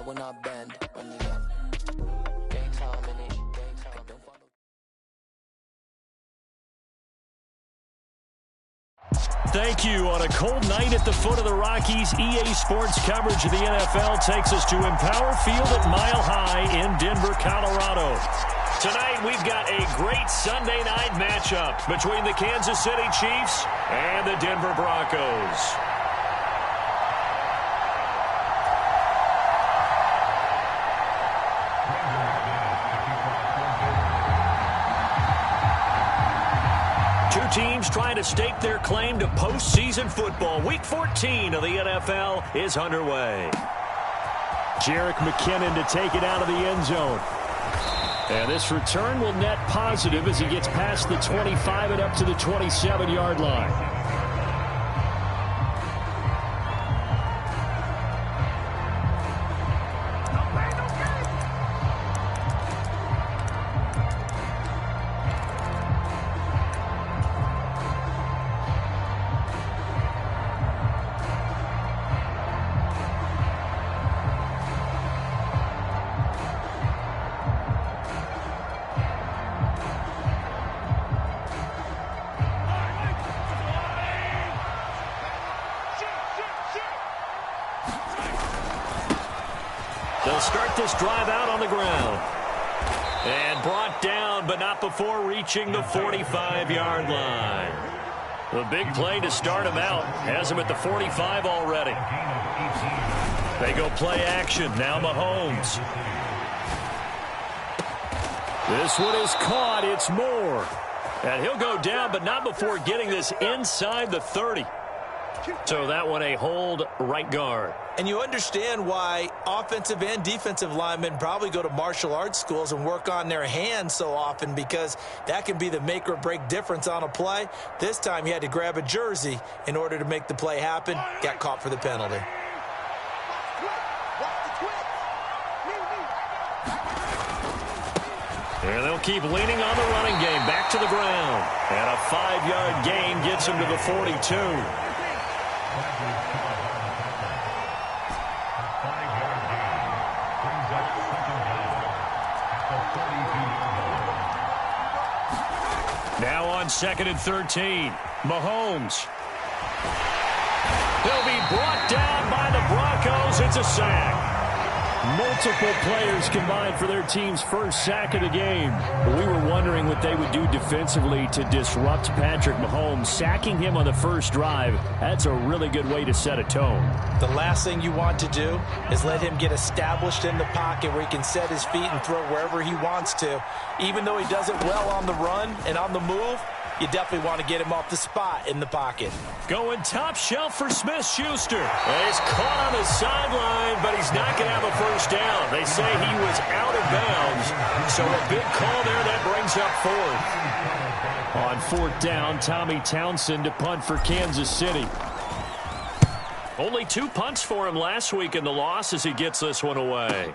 will not bend. Run it up. Gang time in it. Gang time. Don't follow. Thank you. On a cold night at the foot of the Rockies, EA Sports coverage of the NFL takes us to Empower Field at Mile High in Denver, Colorado. Tonight, we've got a great Sunday night matchup between the Kansas City Chiefs and the Denver Broncos. Two teams trying to stake their claim to postseason football. Week 14 of the NFL is underway. Jerick McKinnon to take it out of the end zone. And this return will net positive as he gets past the 25 and up to the 27-yard line. They'll start this drive out on the ground. And brought down, but not before reaching the 45-yard line. The big play to start him out. Has him at the 45 already. They go play action. Now Mahomes. This one is caught. It's Moore. And he'll go down, but not before getting this inside the 30. So that one a hold right guard. And you understand why offensive and defensive linemen probably go to martial arts schools and work on their hands so often, because that can be the make or break difference on a play. This time he had to grab a jersey in order to make the play happen. Got caught for the penalty. And they'll keep leaning on the running game. Back to the ground. And a 5-yard gain gets him to the 42. Now on 2nd and 13, Mahomes. He'll be brought down by the Broncos. It's a sack. Multiple players combined for their team's first sack of the game. We were wondering what they would do defensively to disrupt Patrick Mahomes. Sacking him on the first drive, that's a really good way to set a tone. The last thing you want to do is let him get established in the pocket where he can set his feet and throw wherever he wants to. Even though he does it well on the run and on the move, you definitely want to get him off the spot in the pocket. Going top shelf for Smith-Schuster. And he's caught on the sideline, but he's not going to have a first down. They say he was out of bounds. So a big call there that brings up 4th. On 4th down, Tommy Townsend to punt for Kansas City. Only 2 punts for him last week in the loss as he gets this one away.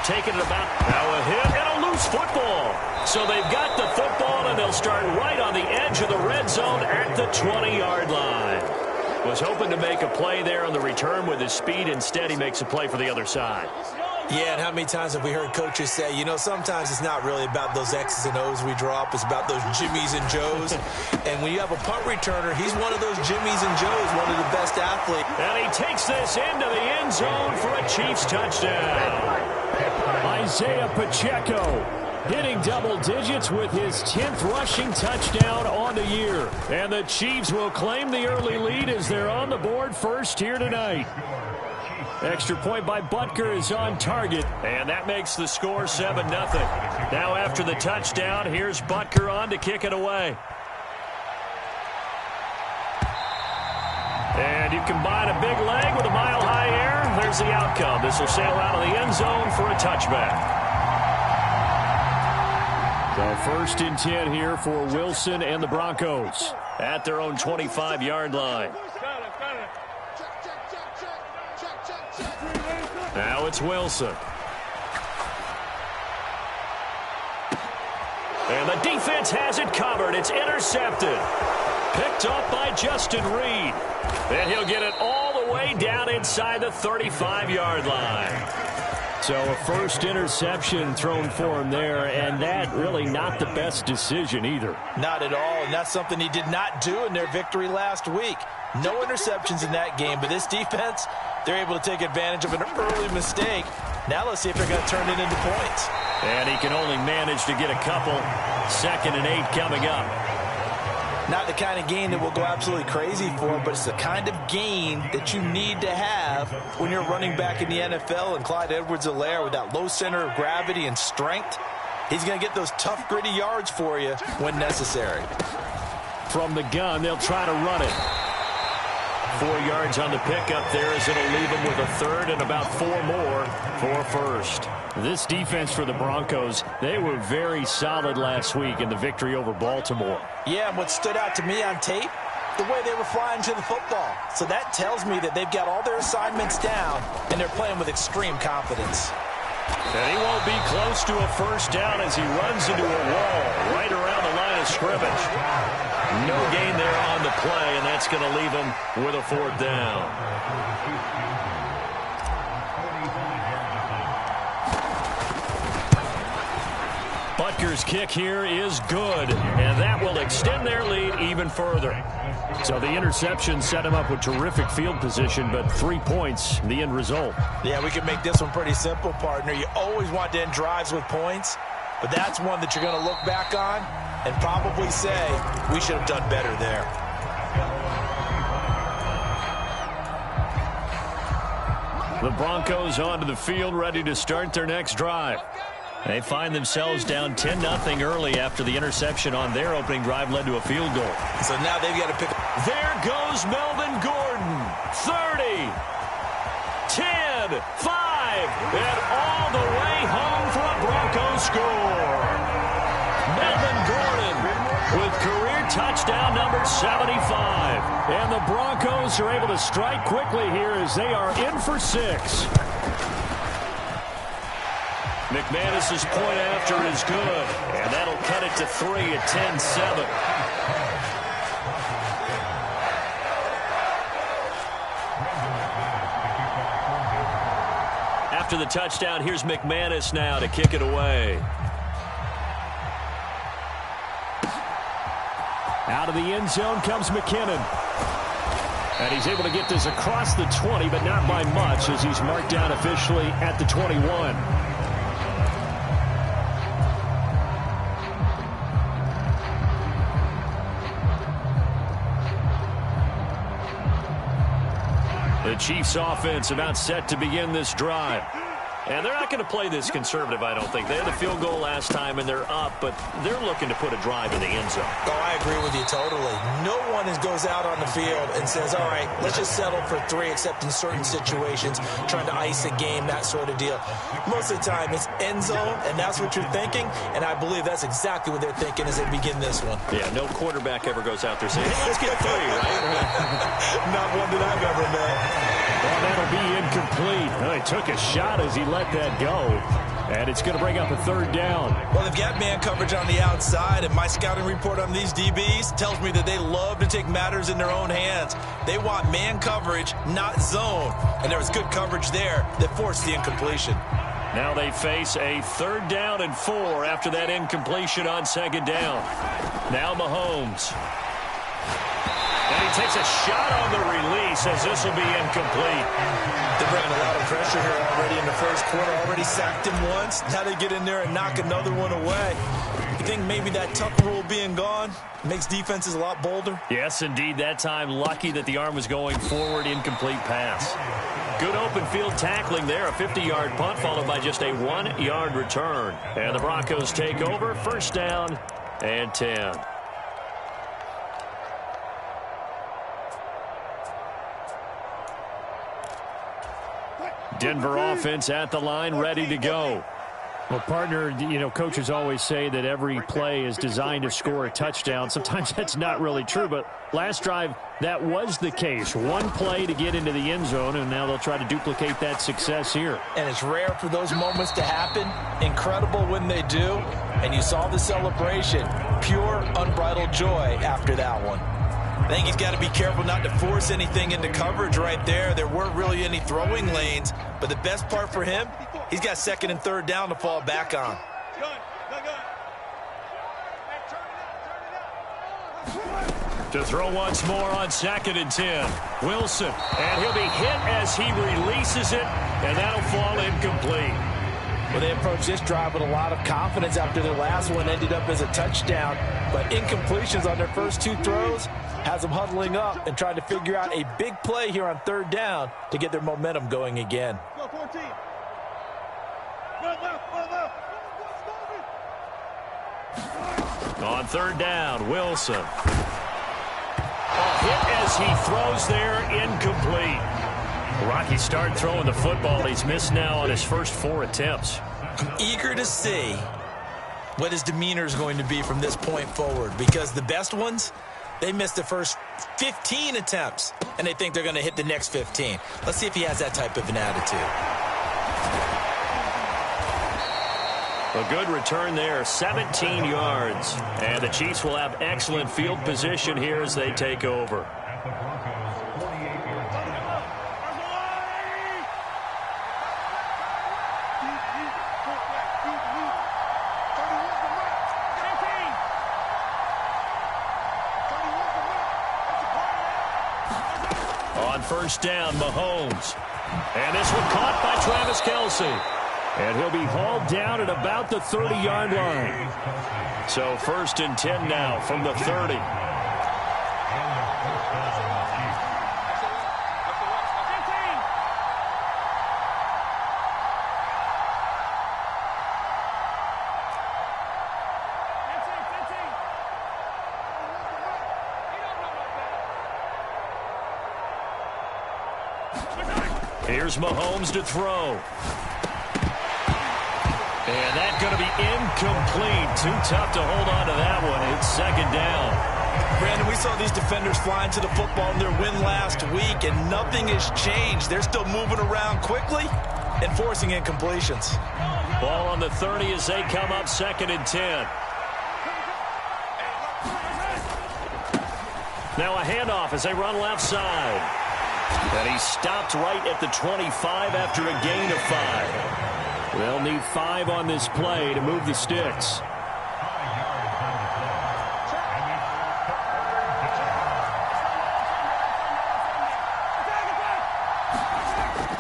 Taking it about now a hit and a loose football. So they've got the football, and they'll start right on the edge of the red zone at the 20-yard line. Was hoping to make a play there on the return with his speed. Instead, he makes a play for the other side. Yeah, and how many times have we heard coaches say, you know, sometimes it's not really about those X's and O's we drop. It's about those Jimmies and Joes. And when you have a punt returner, he's one of those Jimmies and Joes, one of the best athletes. And he takes this into the end zone for a Chiefs touchdown. Isaiah Pacheco hitting double digits with his 10th rushing touchdown on the year. And the Chiefs will claim the early lead as they're on the board first here tonight. Extra point by Butker is on target, and that makes the score 7-0. Now after the touchdown, here's Butker on to kick it away. And you combine a big leg with a mile-high air, there's the outcome. This will sail out of the end zone for a touchback. So 1st and 10 here for Wilson and the Broncos at their own 25-yard line. Now it's Wilson. And the defense has it covered. It's intercepted. Picked off by Justin Reed. And he'll get it all the way down inside the 35-yard line. So a first interception thrown for him there, and that really not the best decision either. Not at all, and that's something he did not do in their victory last week. No interceptions in that game, but this defense, they're able to take advantage of an early mistake. Now let's see if they're going to turn it into points. And he can only manage to get a couple. 2nd and 8 coming up. Not the kind of gain that will go absolutely crazy for, but it's the kind of gain that you need to have when you're running back in the NFL. And Clyde Edwards-Helaire, with that low center of gravity and strength, he's going to get those tough, gritty yards for you when necessary. From the gun, they'll try to run it. 4 yards on the pickup there as it'll leave them with a third and about 4 more for first. This defense for the Broncos, they were very solid last week in the victory over Baltimore. Yeah, and what stood out to me on tape, the way they were flying to the football. So that tells me that they've got all their assignments down, and they're playing with extreme confidence. And he won't be close to a first down as he runs into a wall right around the line of scrimmage. No gain there on the play, and that's going to leave him with a 4th down. Butker's kick here is good, and that will extend their lead even further. So the interception set him up with terrific field position, but 3 points, the end result. Yeah, we can make this one pretty simple, partner. You always want to end drives with points, but that's one that you're going to look back on and probably say, we should have done better there. The Broncos onto the field, ready to start their next drive. They find themselves down 10-0 early after the interception on their opening drive led to a field goal. So now they've got to pick. There goes Melvin Gordon. 30, 10, 5, and all the way home for a Broncos score. Melvin Gordon with career touchdown number 75. And the Broncos are able to strike quickly here as they are in for 6. McManus's point after is good, and that'll cut it to 3 at 10-7. After the touchdown, here's McManus now to kick it away. Out of the end zone comes McKinnon. And he's able to get this across the 20, but not by much, as he's marked down officially at the 21. The Chiefs offense about set to begin this drive. And they're not going to play this conservative, I don't think. They had the field goal last time, and they're up, but they're looking to put a drive in the end zone. Oh, I agree with you totally. No one goes out on the field and says, all right, let's just settle for 3, except in certain situations, trying to ice a game, that sort of deal. Most of the time, it's end zone, and that's what you're thinking, and I believe that's exactly what they're thinking as they begin this one. Yeah, no quarterback ever goes out there saying, hey, let's get 3, right? Not one that I've ever met. Well, that'll be incomplete. Well, he took a shot as he let that go. And it's going to bring up a 3rd down. Well, they've got man coverage on the outside, and my scouting report on these DBs tells me that they love to take matters in their own hands. They want man coverage, not zone. And there was good coverage there that forced the incompletion. Now they face a 3rd down and 4 after that incompletion on 2nd down. Now Mahomes. And he takes a shot on the release as this will be incomplete. They're bringing a lot of pressure here already in the first quarter. Already sacked him once. Now they get in there and knock another one away. You think maybe that tuck rule being gone makes defenses a lot bolder? Yes, indeed. That time, lucky that the arm was going forward. Incomplete pass. Good open field tackling there. A 50-yard punt followed by just a 1-yard return. And the Broncos take over. 1st down and 10. Denver offense at the line, ready to go. Well, partner, you know, coaches always say that every play is designed to score a touchdown. Sometimes that's not really true, but last drive, that was the case. One play to get into the end zone, and now they'll try to duplicate that success here. And it's rare for those moments to happen. Incredible when they do. And you saw the celebration. Pure, unbridled joy after that one. I think he's got to be careful not to force anything into coverage right there. There weren't really any throwing lanes, but the best part for him, he's got second and third down to fall back on. To throw once more on 2nd and 10. Wilson, and he'll be hit as he releases it, and that'll fall incomplete. Well, they approached this drive with a lot of confidence after their last one ended up as a touchdown. But incompletions on their first two throws has them huddling up and trying to figure out a big play here on third down to get their momentum going again. On third down, Wilson. A hit as he throws there, incomplete. Rocky start throwing the football. He's missed now on his first 4 attempts. Eager to see what his demeanor is going to be from this point forward, because the best ones, they missed the first 15 attempts, and they think they're going to hit the next 15. Let's see if he has that type of an attitude. A good return there, 17 yards. And the Chiefs will have excellent field position here as they take over. On first down, Mahomes. And this one caught by Travis Kelce. And he'll be hauled down at about the 30-yard line. So 1st and 10 now from the 30. Here's Mahomes to throw. And that's going to be incomplete. Too tough to hold on to that one. It's 2nd down. Brandon, we saw these defenders flying to the football in their win last week, and nothing has changed. They're still moving around quickly and forcing incompletions. Ball on the 30 as they come up 2nd and 10. Now a handoff as they run left side. And he stopped right at the 25 after a gain of 5. They'll need 5 on this play to move the sticks.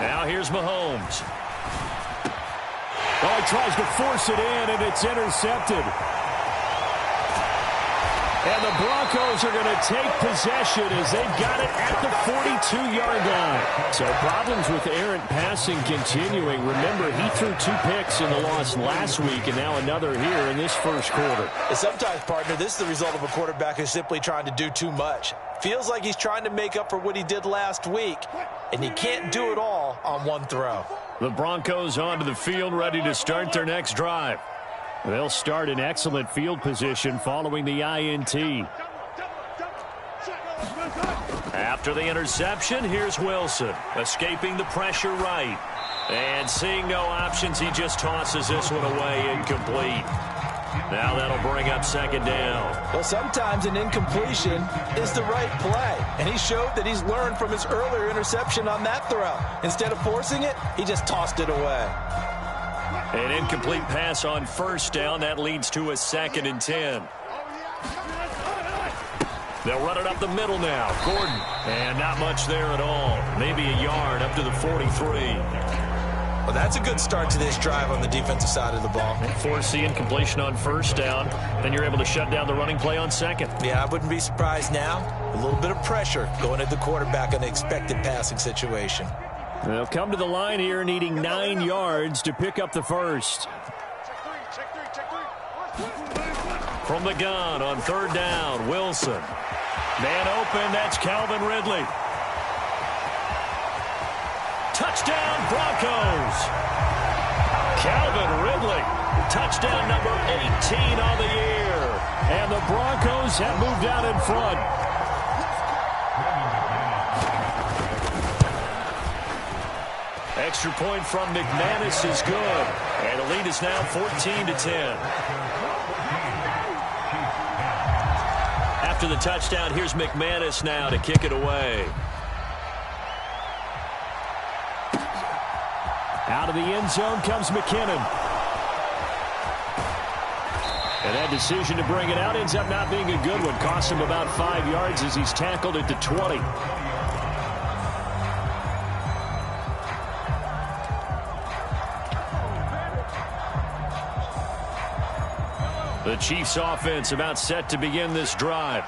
Now here's Mahomes. Oh, he tries to force it in, and it's intercepted. And the Broncos are going to take possession as they've got it at the 42-yard line. So problems with errant passing continuing. Remember, he threw 2 picks in the loss last week, and now another here in this first quarter. And sometimes, partner, this is the result of a quarterback who's simply trying to do too much. Feels like he's trying to make up for what he did last week, and he can't do it all on one throw. The Broncos onto the field, ready to start their next drive. They'll start in excellent field position following the INT. After the interception, here's Wilson, escaping the pressure right. And seeing no options, he just tosses this one away, incomplete. Now that'll bring up 2nd down. Well, sometimes an incompletion is the right play, and he showed that he's learned from his earlier interception on that throw. Instead of forcing it, he just tossed it away. An incomplete pass on first down. That leads to a 2nd and 10. They'll run it up the middle now. Gordon. And not much there at all. Maybe a yard up to the 43. Well, that's a good start to this drive on the defensive side of the ball. Force the incompletion on first down. Then you're able to shut down the running play on 2nd. Yeah, I wouldn't be surprised now. A little bit of pressure going at the quarterback on the expected passing situation. They'll come to the line here needing 9 yards to pick up the first. From the gun on third down, Wilson. Man open, that's Calvin Ridley. Touchdown, Broncos. Calvin Ridley, touchdown number 18 on the year. And the Broncos have moved out in front. Extra point from McManus is good. And the lead is now 14-10. after the touchdown, here's McManus now to kick it away. Out of the end zone comes McKinnon. And that decision to bring it out ends up not being a good one. Cost him about 5 yards as he's tackled at the 20. The Chiefs offense about set to begin this drive.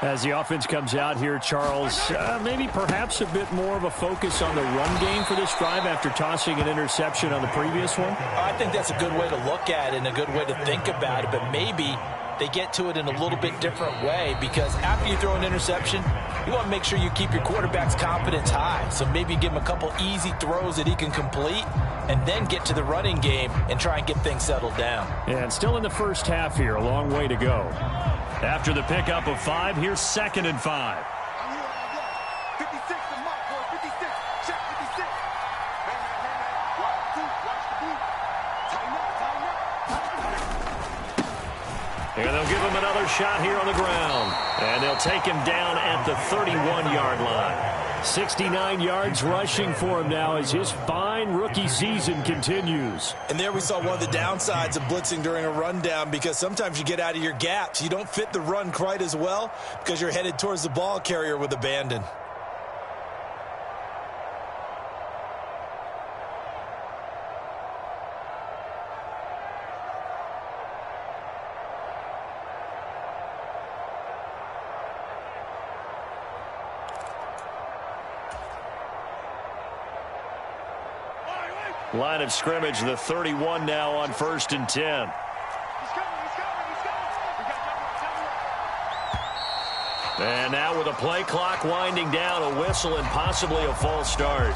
As the offense comes out here, Charles, maybe perhaps a bit more of a focus on the run game for this drive after tossing an interception on the previous one? I think that's a good way to look at it and a good way to think about it, but maybe they get to it in a little bit different way, because after you throw an interception, you want to make sure you keep your quarterback's confidence high. So maybe give him a couple easy throws that he can complete and then get to the running game and try and get things settled down. And still in the first half here, a long way to go. After the pickup of 5, here's 2nd and 5. And they'll give him another shot here on the ground. And they'll take him down at the 31-yard line. 69 yards rushing for him now as his fine rookie season continues. And there we saw one of the downsides of blitzing during a rundown, because sometimes you get out of your gaps. You don't fit the run quite as well because you're headed towards the ball carrier with abandon. Line of scrimmage, the 31 now on 1st and 10. And now with a play clock winding down, a whistle and possibly a false start.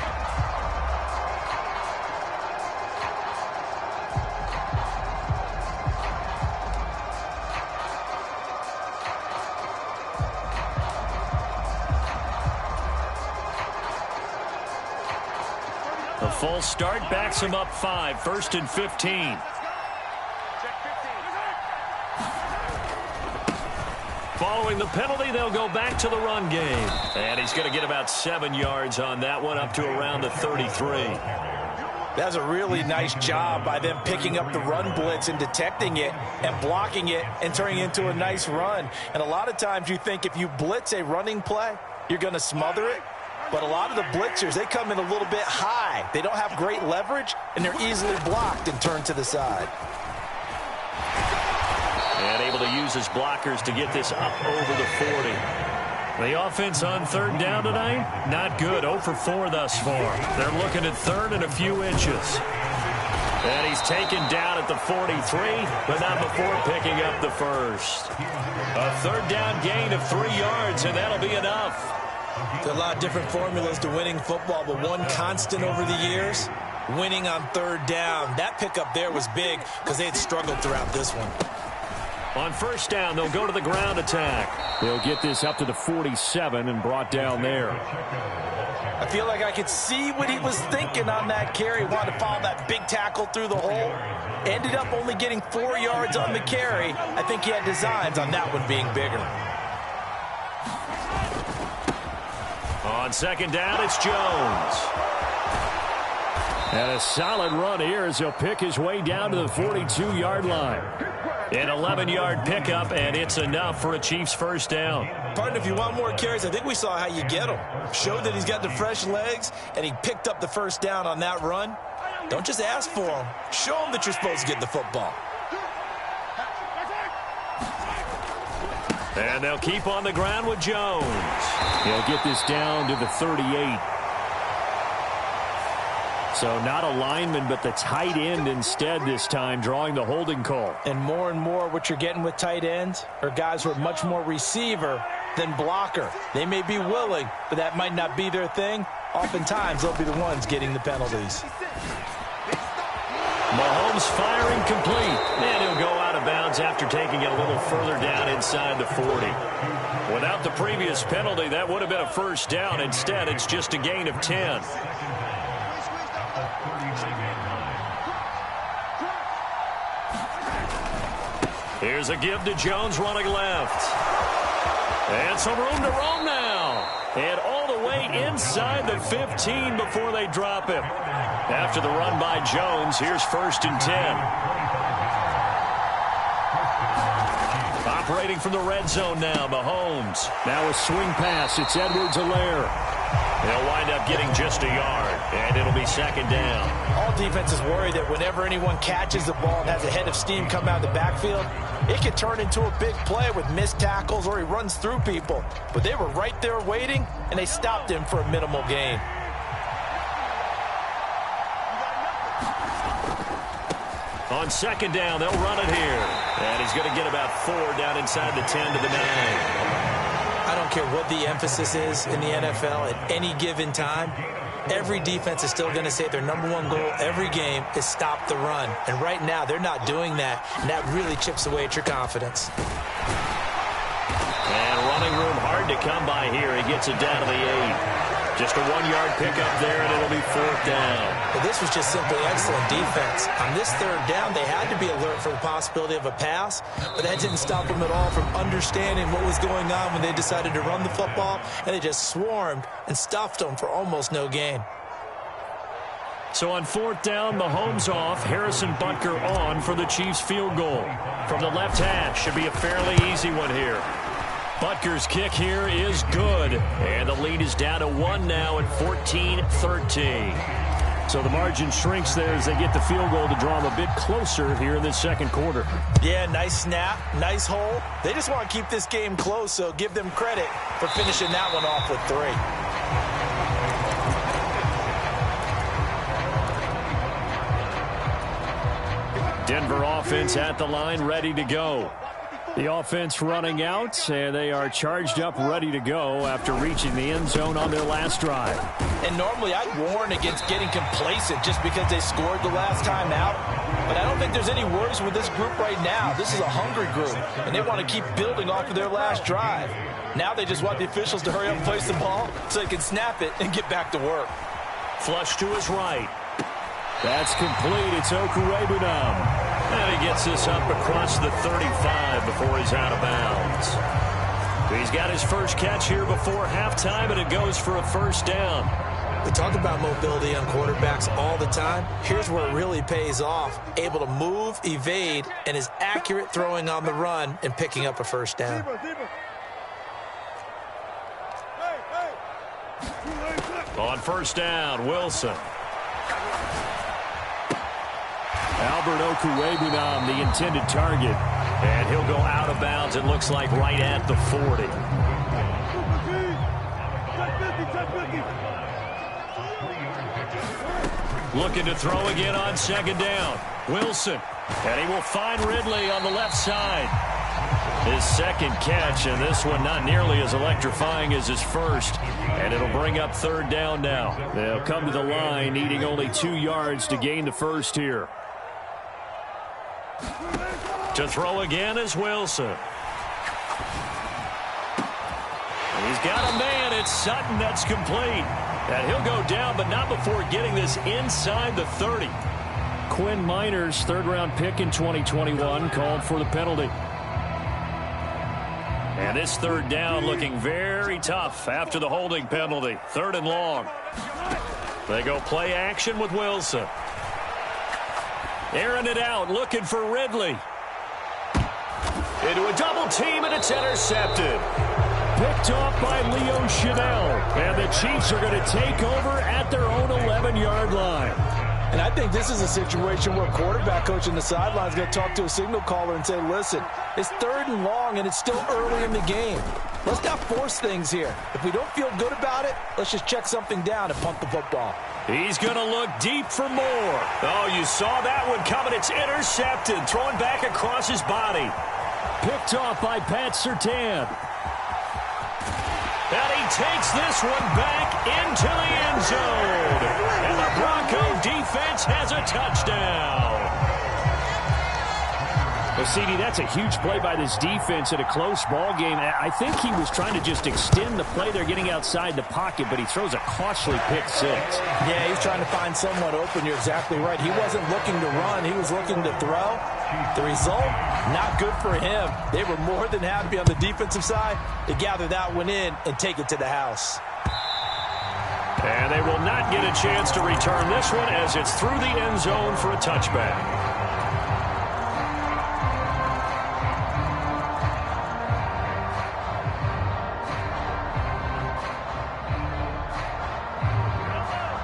A false start backs him up 5, 1st and 15. Following the penalty, they'll go back to the run game. And he's going to get about 7 yards on that one, up to around the 33. That's a really nice job by them picking up the run blitz and detecting it and blocking it and turning it into a nice run. And a lot of times you think if you blitz a running play, you're going to smother it. But a lot of the blitzers, they come in a little bit high. They don't have great leverage, and they're easily blocked and turned to the side. And able to use his blockers to get this up over the 40. The offense on 3rd down tonight, not good. 0 for 4 thus far. They're looking at 3rd and a few inches. And he's taken down at the 43, but not before picking up the first. A 3rd down gain of 3 yards, and that'll be enough. There are a lot of different formulas to winning football, but one constant over the years, winning on 3rd down. That pickup there was big because they had struggled throughout this one. On 1st down, they'll go to the ground attack. They'll get this up to the 47 and brought down there. I feel like I could see what he was thinking on that carry. Wanted to follow that big tackle through the hole. Ended up only getting 4 yards on the carry. I think he had designs on that one being bigger. On 2nd down, it's Jones. And a solid run here as he'll pick his way down to the 42-yard line. An 11-yard pickup, and it's enough for a Chiefs 1st down. Partner, if you want more carries, I think we saw how you get them. Showed that he's got the fresh legs, and he picked up the 1st down on that run. Don't just ask for them. Show them that you're supposed to get the football. And they'll keep on the ground with Jones. He'll get this down to the 38. So not a lineman, but the tight end instead this time, drawing the holding call. And more what you're getting with tight ends are guys who are much more receiver than blocker. They may be willing, but that might not be their thing. Oftentimes, they'll be the ones getting the penalties. Mahomes firing complete. And he'll go out of bounds after taking it a little further down inside the 40. Without the previous penalty, that would have been a 1st down. Instead, it's just a gain of 10. Here's a give to Jones running left. And some room to roam now. And all the way inside the 15 before they drop him. After the run by Jones, here's 1st and 10. Operating from the red zone now, Mahomes. Now a swing pass. It's Edwards-Helaire. They'll wind up getting just a yard, and it'll be 2nd down. All defenses worry that whenever anyone catches the ball and has a head of steam come out of the backfield, it can turn into a big play with missed tackles or he runs through people. But they were right there waiting, and they stopped him for a minimal gain. On 2nd down, they'll run it here. And he's going to get about 4 down inside the 10 to the 9. I don't care what the emphasis is in the NFL at any given time. Every defense is still going to say their #1 goal every game is stop the run. And right now, they're not doing that, and that really chips away at your confidence. And running room hard to come by here. He gets it down to the 8. Just a 1-yard pickup there, and it'll be 4th down. Well, this was just simply excellent defense. On this 3rd down, they had to be alert for the possibility of a pass, but that didn't stop them at all from understanding what was going on when they decided to run the football, and they just swarmed and stuffed them for almost no gain. So on 4th down, Mahomes off, Harrison Butker on for the Chiefs field goal. From the left hash, should be a fairly easy one here. Butker's kick here is good, and the lead is down to 1 now at 14-13. So the margin shrinks there as they get the field goal to draw them a bit closer here in this 2nd quarter. Yeah, nice snap, nice hole. They just want to keep this game close, so give them credit for finishing that one off with 3. Denver offense at the line, ready to go. The offense running out, and they are charged up, ready to go after reaching the end zone on their last drive. And normally I'd warn against getting complacent just because they scored the last time out. But I don't think there's any worries with this group right now. This is a hungry group, and they want to keep building off of their last drive. Now they just want the officials to hurry up and place the ball so they can snap it and get back to work. Flush to his right. That's complete. It's Okurebunom. And he gets this up across the 35 before he's out of bounds. He's got his first catch here before halftime, and it goes for a 1st down. We talk about mobility on quarterbacks all the time. Here's where it really pays off. Able to move, evade, and is accurate throwing on the run and picking up a 1st down. On 1st down, Wilson. Albert Okurebunom, the intended target. And he'll go out of bounds, it looks like, right at the 40. Looking to throw again on 2nd down. Wilson. And he will find Ridley on the left side. His 2nd catch, and this one not nearly as electrifying as his 1st. And it'll bring up 3rd down now. They'll come to the line, needing only 2 yards to gain the 1st here. To throw again is Wilson. He's got a man. It's Sutton. That's complete. And he'll go down, but not before getting this inside the 30. Quinn Miners, 3rd-round pick in 2021, called for the penalty. And this 3rd down looking very tough after the holding penalty. 3rd and long. They go play action with Wilson. Airing it out, looking for Ridley. Into a double team, and it's intercepted. Picked off by Leo Chanel. And the Chiefs are going to take over at their own 11-yard line. And I think this is a situation where quarterback coach on the sideline is going to talk to a signal caller and say, listen, it's 3rd and long, and it's still early in the game. Let's not force things here. If we don't feel good about it, let's just check something down and punt the football. He's going to look deep for more. Oh, you saw that one coming. It's intercepted. Throwing back across his body. Picked off by Pat Surtain. And he takes this one back into the end zone. And the Bronco defense has a touchdown. Well, CD, that's a huge play by this defense in a close ball game. I think he was trying to just extend the play. They're getting outside the pocket, but he throws a costly pick 6. Yeah, he's trying to find someone open. You're exactly right. He wasn't looking to run. He was looking to throw. The result, not good for him. They were more than happy on the defensive side to gather that one in and take it to the house. And they will not get a chance to return this one as it's through the end zone for a touchback.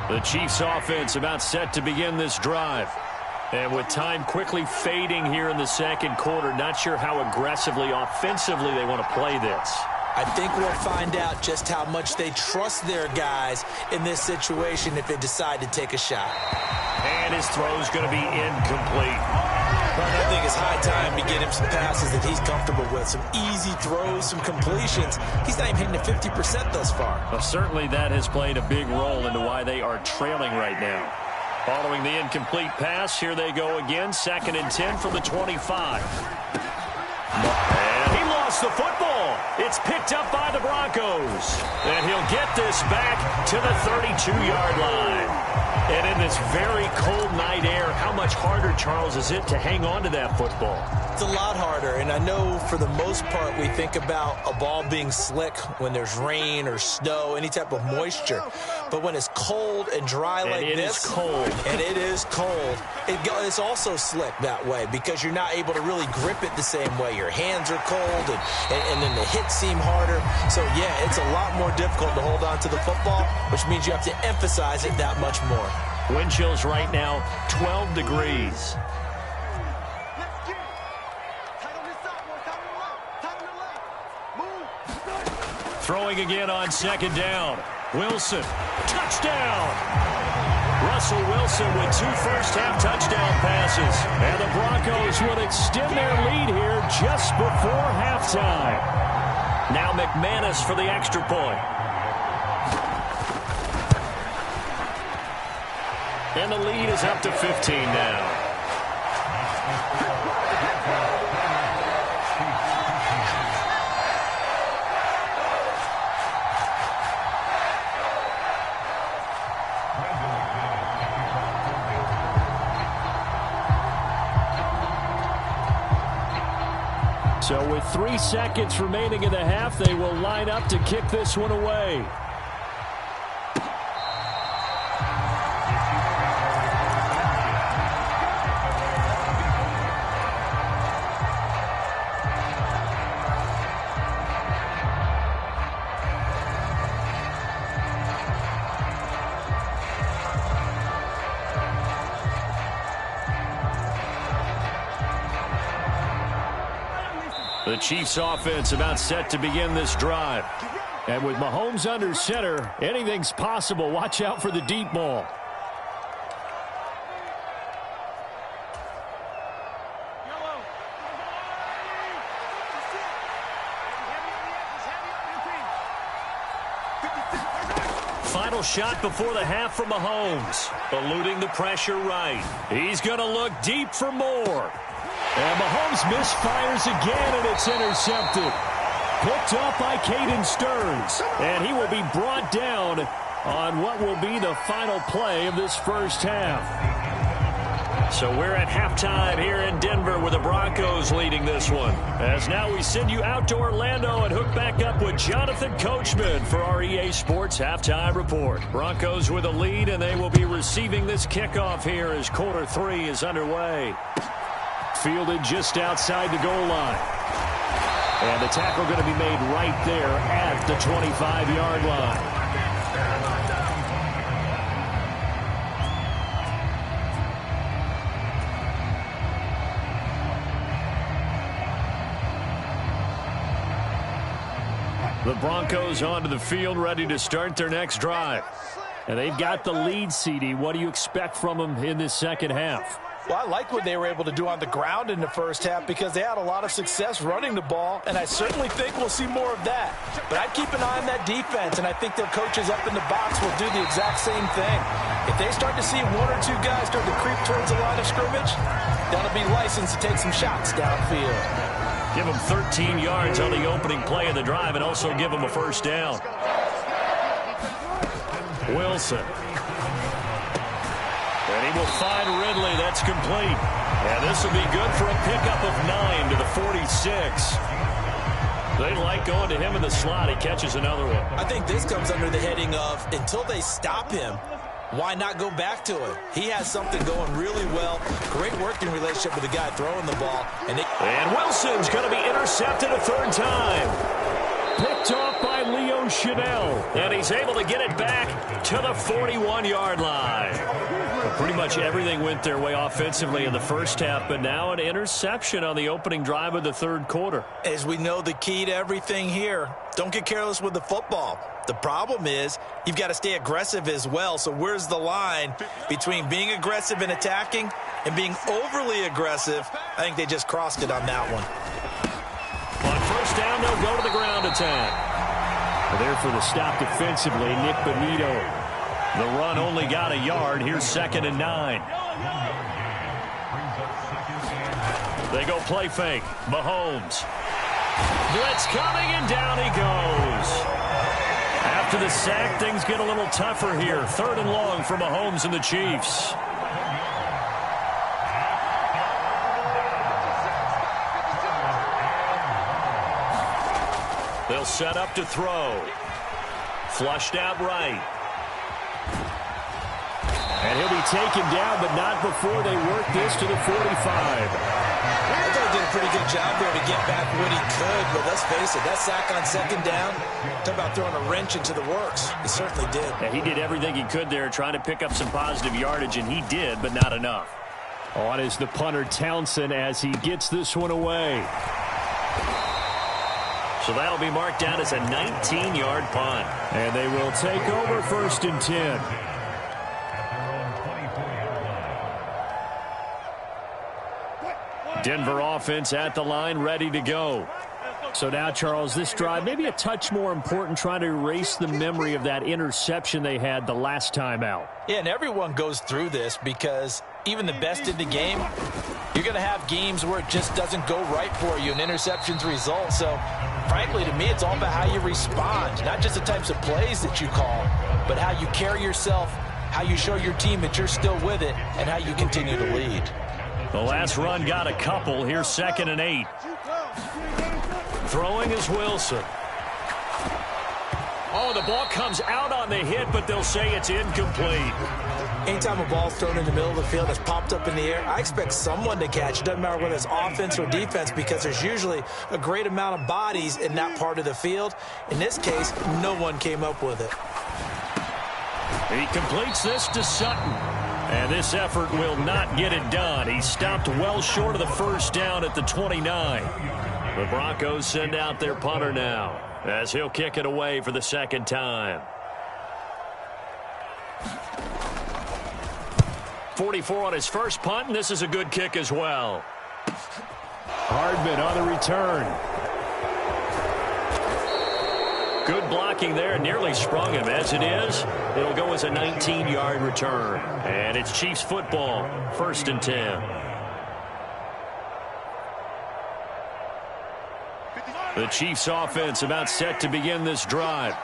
The Chiefs offense about set to begin this drive. And with time quickly fading here in the second quarter, not sure how aggressively, offensively they want to play this. I think we'll find out just how much they trust their guys in this situation if they decide to take a shot. And his throw's going to be incomplete. But I think it's high time to get him some passes that he's comfortable with. Some easy throws, some completions. He's not even hitting the 50% thus far. Well, certainly that has played a big role into why they are trailing right now. Following the incomplete pass, here they go again. 2nd and 10 from the 25. And he lost the football. It's picked up by the Broncos. And he'll get this back to the 32-yard line. And in this very cold night air, how much harder, Charles, is it to hang on to that football? It's a lot harder, and I know for the most part we think about a ball being slick when there's rain or snow, any type of moisture. But when it's cold and dry like this, and it is cold, it's also slick that way because you're not able to really grip it the same way. Your hands are cold, and then the hits seem harder. So, yeah, it's a lot more difficult to hold on to the football, which means you have to emphasize it that much more. Wind chills right now, 12 degrees. Throwing again on 2nd down. Wilson, touchdown! Russell Wilson with 2 first-half touchdown passes. And the Broncos will extend their lead here just before halftime. Now McManus for the extra point. And the lead is up to 15 now. So with 3 seconds remaining in the half, they will line up to kick this one away. The Chiefs offense about set to begin this drive. And with Mahomes under center, anything's possible. Watch out for the deep ball. Final shot before the half from Mahomes. Eluding the pressure right. He's going to look deep for more. And Mahomes misfires again, and it's intercepted. Picked up by Caden Stearns. And he will be brought down on what will be the final play of this first half. So we're at halftime here in Denver with the Broncos leading this one. As now we send you out to Orlando and hook back up with Jonathan Coachman for our EA Sports Halftime Report. Broncos with a lead, and they will be receiving this kickoff here as quarter 3 is underway. Fielded just outside the goal line. And the tackle going to be made right there at the 25-yard line. The Broncos onto the field, ready to start their next drive. And they've got the lead, CD. What do you expect from them in this second half? Well, I like what they were able to do on the ground in the first half because they had a lot of success running the ball, and I certainly think we'll see more of that. But I'd keep an eye on that defense, and I think their coaches up in the box will do the exact same thing. If they start to see 1 or 2 guys start to creep towards the line of scrimmage, that'll be licensed to take some shots downfield. Give them 13 yards on the opening play of the drive and also give them a first down. Wilson. And he He will find Ridley. That's complete. And this will be good for a pickup of 9 to the 46. They like going to him in the slot. He catches another one. I think this comes under the heading of until they stop him, why not go back to it? He has something going really well. Great working relationship with the guy throwing the ball. And Wilson's going to be intercepted a third time. Picked off by Leo Chanel. And he's able to get it back to the 41-yard line. Well, pretty much everything went their way offensively in the first half, but now an interception on the opening drive of the third quarter. As we know, the key to everything here, don't get careless with the football. The problem is you've got to stay aggressive as well. So where's the line between being aggressive and attacking and being overly aggressive? I think they just crossed it on that one. On first down, they'll go to the ground attack. There for the stop defensively, Nick Bonito. The run only got a yard. Here's 2nd and 9. They go play fake. Mahomes. Blitz coming, and down he goes. After the sack, things get a little tougher here. 3rd and long for Mahomes and the Chiefs. They'll set up to throw. Flushed out right. And he'll be taken down, but not before they work this to the 45. I thought he did a pretty good job there to get back what he could, but let's face it, that sack on 2nd down, talk about throwing a wrench into the works. He certainly did. Yeah, he did everything he could there, trying to pick up some positive yardage, and he did, but not enough. On is the punter, Townsend, as he gets this one away. So that'll be marked down as a 19-yard punt. And they will take over 1st and 10. Denver offense at the line, ready to go. So now, Charles, this drive maybe a touch more important, trying to erase the memory of that interception they had the last time out. Yeah, and everyone goes through this because even the best in the game, you're going to have games where it just doesn't go right for you, and interceptions result. So, frankly, to me, it's all about how you respond, not just the types of plays that you call, but how you carry yourself, how you show your team that you're still with it, and how you continue to lead. The last run got a couple. Here's 2nd and 8. Throwing is Wilson. Oh, the ball comes out on the hit, but they'll say it's incomplete. Anytime a ball's thrown in the middle of the field that's popped up in the air, I expect someone to catch it. Doesn't matter whether it's offense or defense, because there's usually a great amount of bodies in that part of the field. In this case, no one came up with it. He completes this to Sutton. And this effort will not get it done. He stopped well short of the first down at the 29. The Broncos send out their punter now, as he'll kick it away for the 2nd time. 44 on his first punt, and this is a good kick as well. Hardman on the return. Good blocking there, nearly sprung him. As it is, it'll go as a 19-yard return. And it's Chiefs football, 1st and 10. The Chiefs offense about set to begin this drive.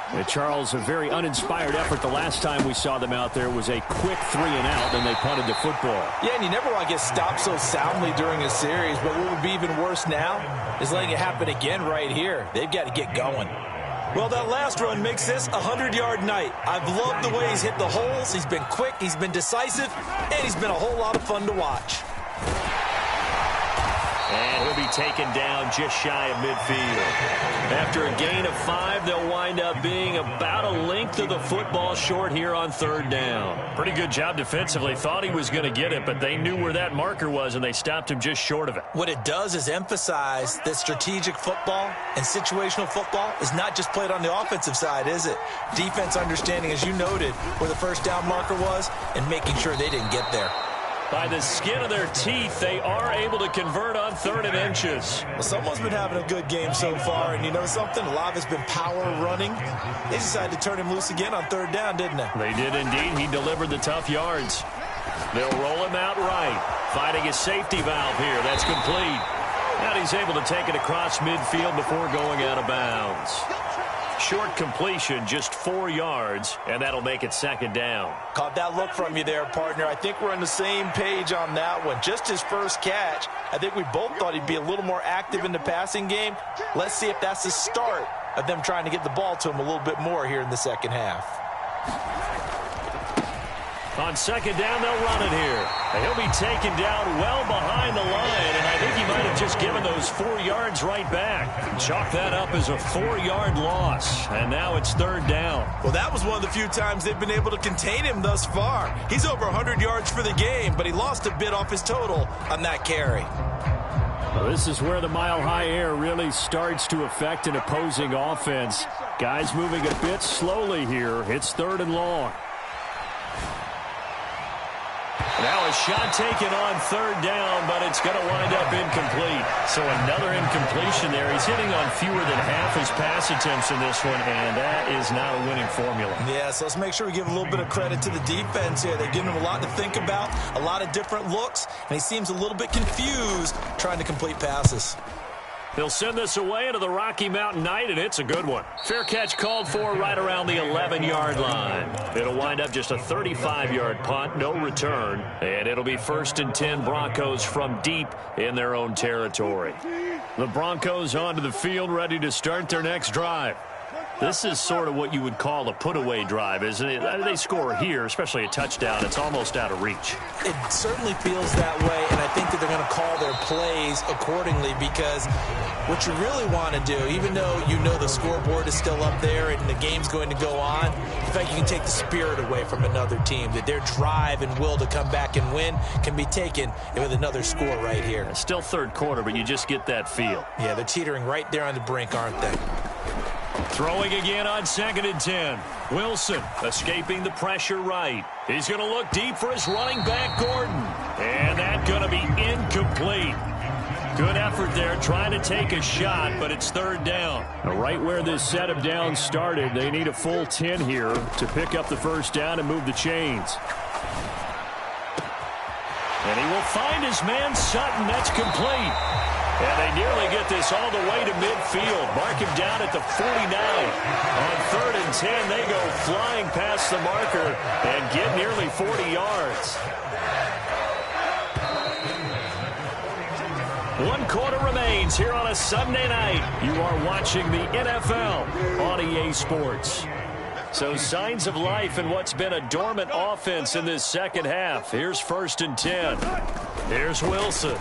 And Charles, a very uninspired effort. The last time we saw them out there was a quick 3-and-out, and they punted the football. Yeah, and you never want to get stopped so soundly during a series, but what would be even worse now is letting it happen again right here. They've got to get going. Well, that last run makes this a 100-yard night. I've loved the way he's hit the holes. He's been quick, he's been decisive, and he's been a whole lot of fun to watch. And he'll be taken down just shy of midfield. After a gain of 5, they'll wind up being about a length of the football short here on 3rd down. Pretty good job defensively. Thought he was going to get it, but they knew where that marker was, and they stopped him just short of it. What it does is emphasize that strategic football and situational football is not just played on the offensive side, is it? Defense understanding, as you noted, where the first down marker was and making sure they didn't get there. By the skin of their teeth, they are able to convert on 3rd and inches. Well, someone's been having a good game so far, and you know something? A lot of it's been power running. They decided to turn him loose again on 3rd down, didn't they? They did indeed. He delivered the tough yards. They'll roll him out right, finding his safety valve here. That's complete. And he's able to take it across midfield before going out of bounds. short completion, just 4 yards, and that'll make it second down. Caught that look from you there, partner. I think we're on the same page on that one. Just his first catch. I think we both thought he'd be a little more active in the passing game. Let's see if that's the start of them trying to get the ball to him a little bit more here in the second half. On second down, they'll run it here. He'll be taken down well behind the line, and I think he might have just given those 4 yards right back. Chalk that up as a 4-yard loss, and now it's third down. Well, that was one of the few times they've been able to contain him thus far. He's over 100 yards for the game, but he lost a bit off his total on that carry. Well, this is where the mile-high air really starts to affect an opposing offense. Guys moving a bit slowly here. It's third and long. Now a shot taken on third down, but it's going to wind up incomplete. So another incompletion there. He's hitting on fewer than half his pass attempts in this one, and that is not a winning formula. Yeah, so let's make sure we give a little bit of credit to the defense here. They're giving him a lot to think about, a lot of different looks, and he seems a little bit confused trying to complete passes. They'll send this away into the Rocky Mountain night, and it's a good one. Fair catch called for right around the 11-yard line. It'll wind up just a 35-yard punt, no return, and it'll be 1st and 10 Broncos from deep in their own territory. The Broncos onto the field, ready to start their next drive. This is sort of what you would call a put-away drive, isn't it? They score here, especially a touchdown. It's almost out of reach. It certainly feels that way, and I think that they're going to call their plays accordingly because what you really want to do, even though you know the scoreboard is still up there and the game's going to go on, in fact, you can take the spirit away from another team, that their drive and will to come back and win can be taken with another score right here. It's still third quarter, but you just get that feel. Yeah, they're teetering right there on the brink, aren't they? Throwing again on 2nd and 10. Wilson escaping the pressure right. He's going to look deep for his running back, Gordon. And that's going to be incomplete. Good effort there trying to take a shot, but it's third down. Now, right where this set of downs started, they need a full 10 here to pick up the first down and move the chains. And he will find his man Sutton. That's complete. And they nearly get this all the way to midfield. Mark him down at the 49. On 3rd and 10, they go flying past the marker and get nearly 40 yards. 1 quarter remains here on a Sunday night. You are watching the NFL on EA Sports. So signs of life in what's been a dormant offense in this second half. Here's 1st and 10. Here's Wilson.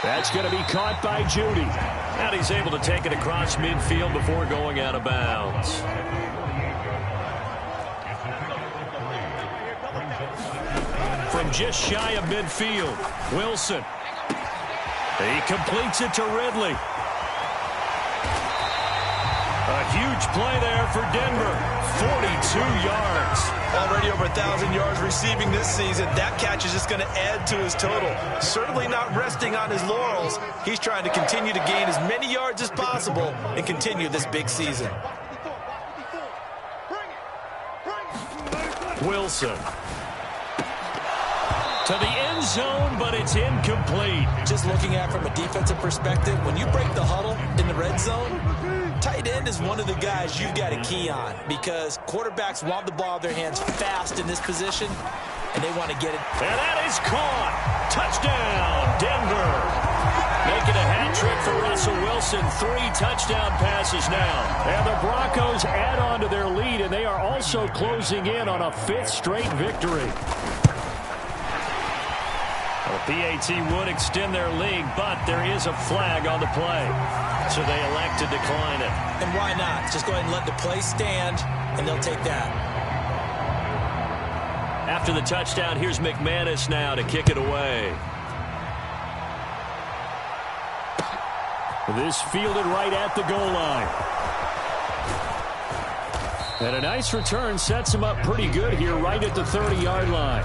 That's going to be caught by Judy. And he's able to take it across midfield before going out of bounds. From just shy of midfield, Wilson. He completes it to Ridley. A huge play there for Denver. 42 yards. Already over 1,000 yards receiving this season. That catch is just going to add to his total. Certainly not resting on his laurels. He's trying to continue to gain as many yards as possible and continue this big season. Wilson. To the end zone, but it's incomplete. Just looking at it from a defensive perspective, when you break the huddle in the red zone, tight end is one of the guys you've got to key on because quarterbacks want the ball in their hands fast in this position, and they want to get it. And that is caught. Touchdown, Denver. Making a hat trick for Russell Wilson. 3 touchdown passes now. And the Broncos add on to their lead, and they are also closing in on a 5th straight victory. The PAT would extend their lead, but there is a flag on the play. So they elect to decline it. And why not? Just go ahead and let the play stand, and they'll take that. After the touchdown, here's McManus now to kick it away. This fielded right at the goal line. And a nice return sets him up pretty good here right at the 30-yard line.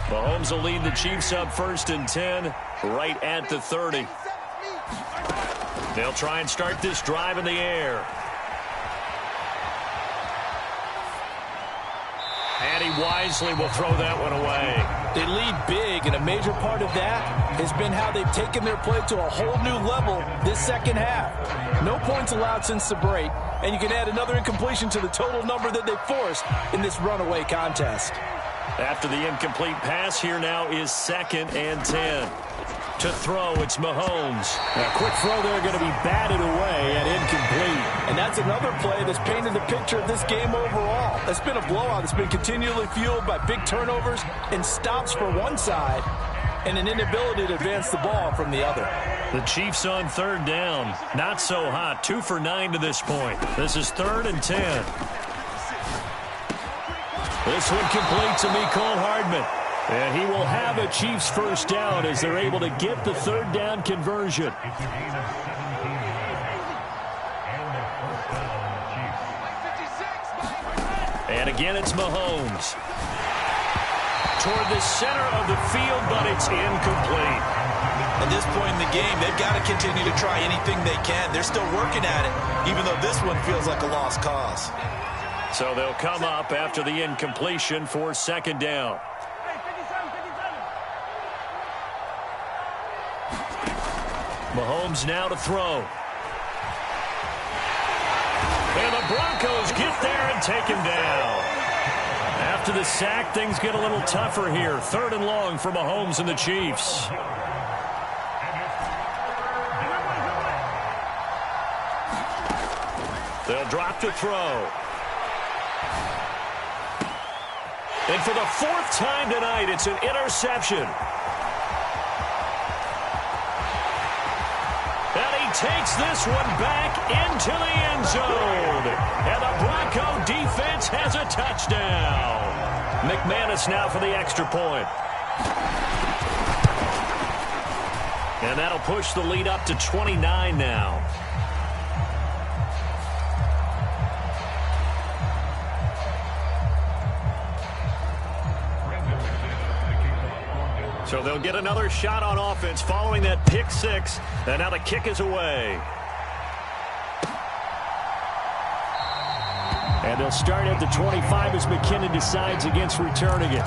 Mahomes will lead the Chiefs up 1st and 10 right at the 30. They'll try and start this drive in the air. And he wisely will throw that one away. They lead big, and a major part of that has been how they've taken their play to a whole new level this second half. No points allowed since the break, and you can add another incompletion to the total number that they forced in this runaway contest. After the incomplete pass, here now is 2nd and 10. To throw, it's Mahomes. A quick throw there going to be batted away and incomplete. And that's another play that's painted the picture of this game overall. It's been a blowout that's been continually fueled by big turnovers and stops for one side and an inability to advance the ball from the other. The Chiefs on 3rd down. Not so hot. 2 for 9 to this point. This is 3rd and 10. This one complete to Mecole Hardman. And he will have a Chiefs first down as they're able to get the 3rd down conversion. And again, it's Mahomes. Toward the center of the field, but it's incomplete. At this point in the game, they've got to continue to try anything they can. They're still working at it, even though this one feels like a lost cause. So they'll come up after the incompletion for 2nd down. Mahomes now to throw. And the Broncos get there and take him down. After the sack, things get a little tougher here. 3rd and long for Mahomes and the Chiefs. They'll drop to throw. And for the 4th time tonight, it's an interception. And he takes this one back into the end zone. And the Bronco defense has a touchdown. McManus now for the extra point. And that'll push the lead up to 29 now. So they'll get another shot on offense following that pick 6. And now the kick is away. And they'll start at the 25 as McKinnon decides against returning it.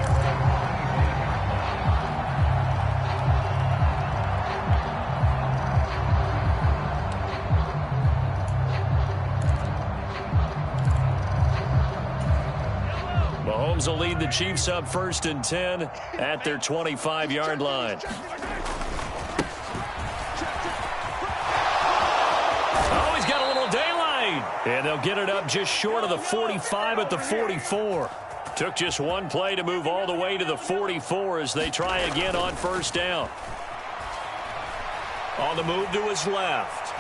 Mahomes will lead the Chiefs up 1st and 10 at their 25-yard line. Oh, he's got a little daylight. And they'll get it up just short of the 45 at the 44. Took just one play to move all the way to the 44 as they try again on 1st down. On the move to his left.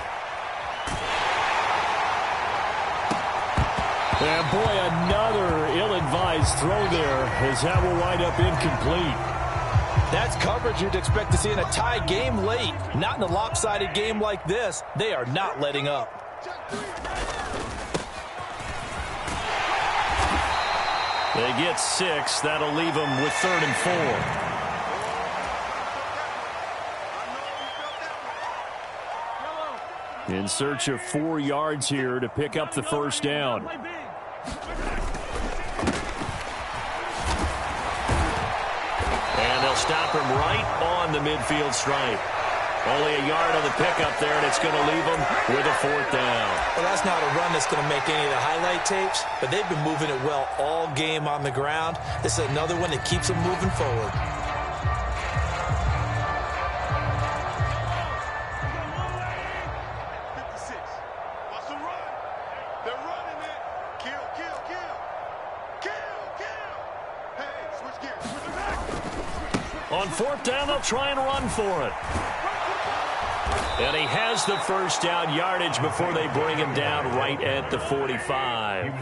And boy, another ill-advised throw there as that will wind up incomplete. That's coverage you'd expect to see in a tie game late. Not in a lopsided game like this. They are not letting up. They get 6. That'll leave them with 3rd and 4. In search of 4 yards here to pick up the 1st down. And they'll stop him right on the midfield stripe. Only a yard on the pickup there, and it's going to leave them with a 4th down. Well, that's not a run that's going to make any of the highlight tapes, but they've been moving it well all game on the ground. This is another one that keeps them moving forward. On 4th down, they'll try and run for it. And he has the 1st down yardage before they bring him down right at the 45.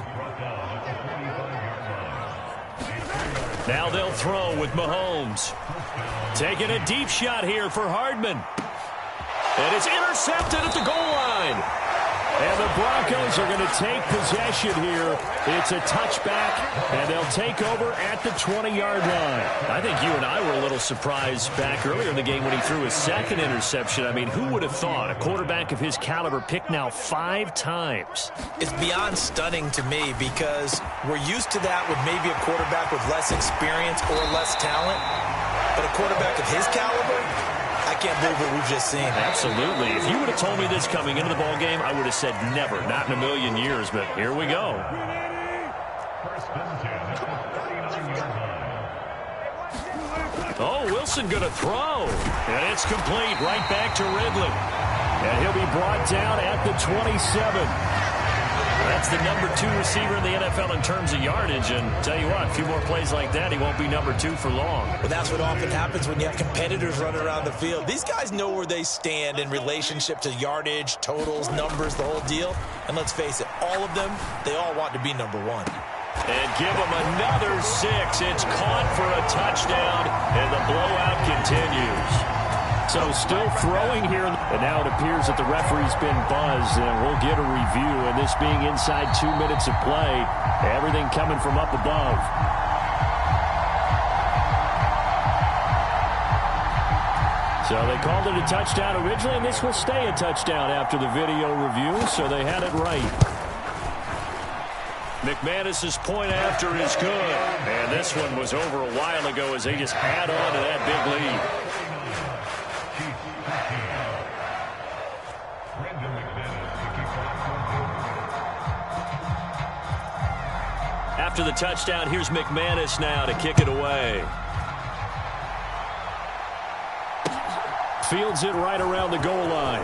Now they'll throw with Mahomes. Taking a deep shot here for Hardman. And it's intercepted at the goal line. And the Broncos are going to take possession here. It's a touchback, and they'll take over at the 20-yard line. I think you and I were a little surprised back earlier in the game when he threw his second interception. I mean, who would have thought a quarterback of his caliber picked now 5 times? It's beyond stunning to me because we're used to that with maybe a quarterback with less experience or less talent. But a quarterback of his caliber, I can't believe what we've just seen. Absolutely. If you would have told me this coming into the ball game, I would have said never, not in a million years. But here we go. Oh, Wilson going to throw. And it's complete right back to Ridley. And he'll be brought down at the 27. That's the number 2 receiver in the NFL in terms of yardage. And tell you what, a few more plays like that, he won't be number 2 for long. Well, that's what often happens when you have competitors running around the field. These guys know where they stand in relationship to yardage, totals, numbers, the whole deal. And let's face it, all of them, they all want to be number 1. And give him another 6. It's caught for a touchdown, and the blowout continues. So still throwing here, and now it appears that the referee's been buzzed, and we'll get a review. And this being inside 2 minutes of play, everything coming from up above. So they called it a touchdown originally, and this will stay a touchdown after the video review, so they had it right. McManus's point after is good. And this one was over a while ago as they just add on to that big lead. After the touchdown, here's McManus now to kick it away. Fields it right around the goal line.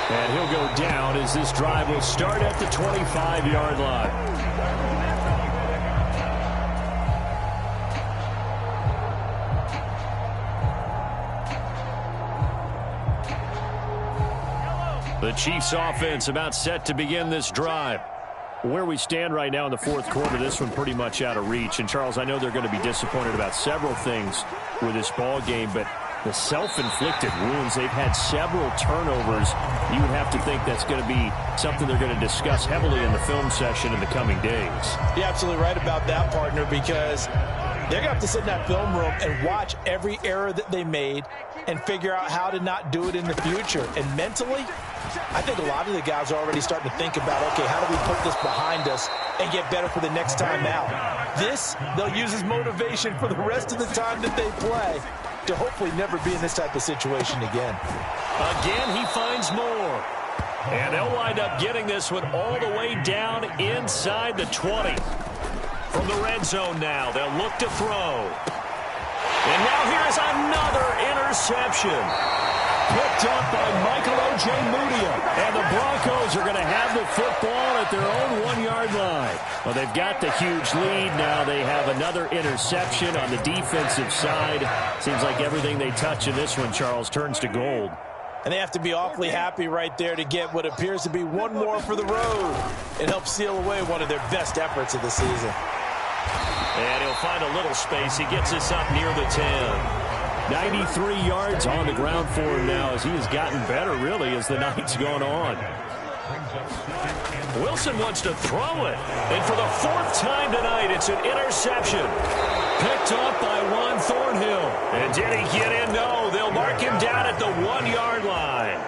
And he'll go down as this drive will start at the 25-yard line. The Chiefs offense about set to begin this drive. Where we stand right now in the fourth quarter, this one pretty much out of reach. And, Charles, I know they're going to be disappointed about several things with this ball game, but the self-inflicted wounds, they've had several turnovers. You would have to think that's going to be something they're going to discuss heavily in the film session in the coming days. You're absolutely right about that, partner, because they're going to have to sit in that film room and watch every error that they made and figure out how to not do it in the future. And mentally, I think a lot of the guys are already starting to think about, okay, how do we put this behind us and get better for the next time out? This, they'll use as motivation for the rest of the time that they play to hopefully never be in this type of situation again. Again, he finds more. And they'll wind up getting this one all the way down inside the 20. From the red zone now, they'll look to throw. And now here's another interception. Picked up by Michael Ojemudia. And the Broncos are going to have the football at their own 1-yard line. Well, they've got the huge lead. Now they have another interception on the defensive side. Seems like everything they touch in this one, Charles, turns to gold. And they have to be awfully happy right there to get what appears to be one more for the road and help seal away one of their best efforts of the season. And he'll find a little space. He gets us up near the 10. 93 yards on the ground for him now as he has gotten better, really, as the night's gone on. Wilson wants to throw it. And for the 4th time tonight, it's an interception. Picked up by Juan Thornhill. And did he get in? No, they'll mark him down at the 1-yard line.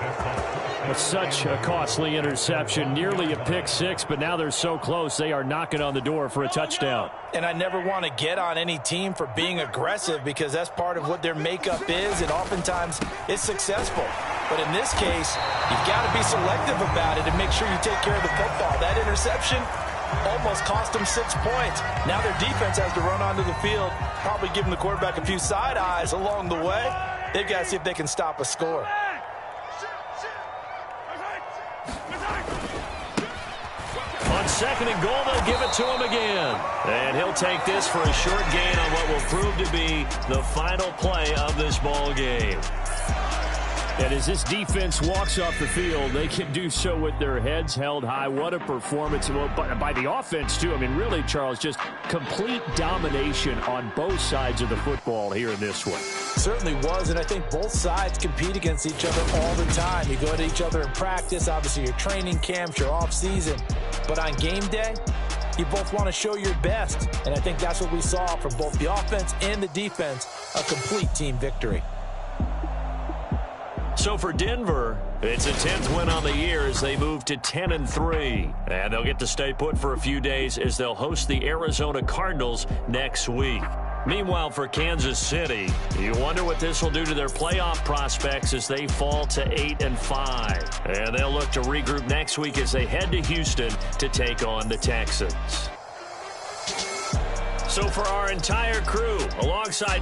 It's such a costly interception, nearly a pick six, but now they're so close they are knocking on the door for a touchdown. And I never want to get on any team for being aggressive because that's part of what their makeup is, and oftentimes it's successful. But in this case, you've got to be selective about it and make sure you take care of the football. That interception almost cost them 6 points. Now their defense has to run onto the field, probably giving the quarterback a few side eyes along the way. They've got to see if they can stop a score. On 2nd and goal, they'll give it to him again. And he'll take this for a short gain on what will prove to be the final play of this ball game. And as this defense walks off the field, they can do so with their heads held high. What a performance by the offense, too. I mean, really, Charles, just complete domination on both sides of the football here in this one. Certainly was, and I think both sides compete against each other all the time. You go to each other in practice, obviously your training camps, your off-season. But on game day, you both want to show your best, and I think that's what we saw from both the offense and the defense, a complete team victory. So for Denver, it's a 10th win on the year as they move to 10-3. And they'll get to stay put for a few days as they'll host the Arizona Cardinals next week. Meanwhile, for Kansas City, you wonder what this will do to their playoff prospects as they fall to 8-5. And they'll look to regroup next week as they head to Houston to take on the Texans. So for our entire crew, alongside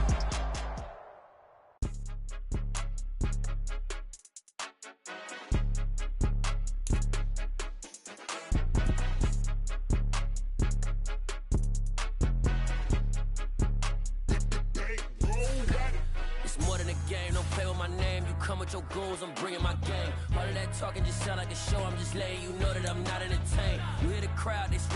your goals, I'm bringing my game. All of that talking just sound like a show. I'm just letting you know that I'm not entertained. You hear the crowd, they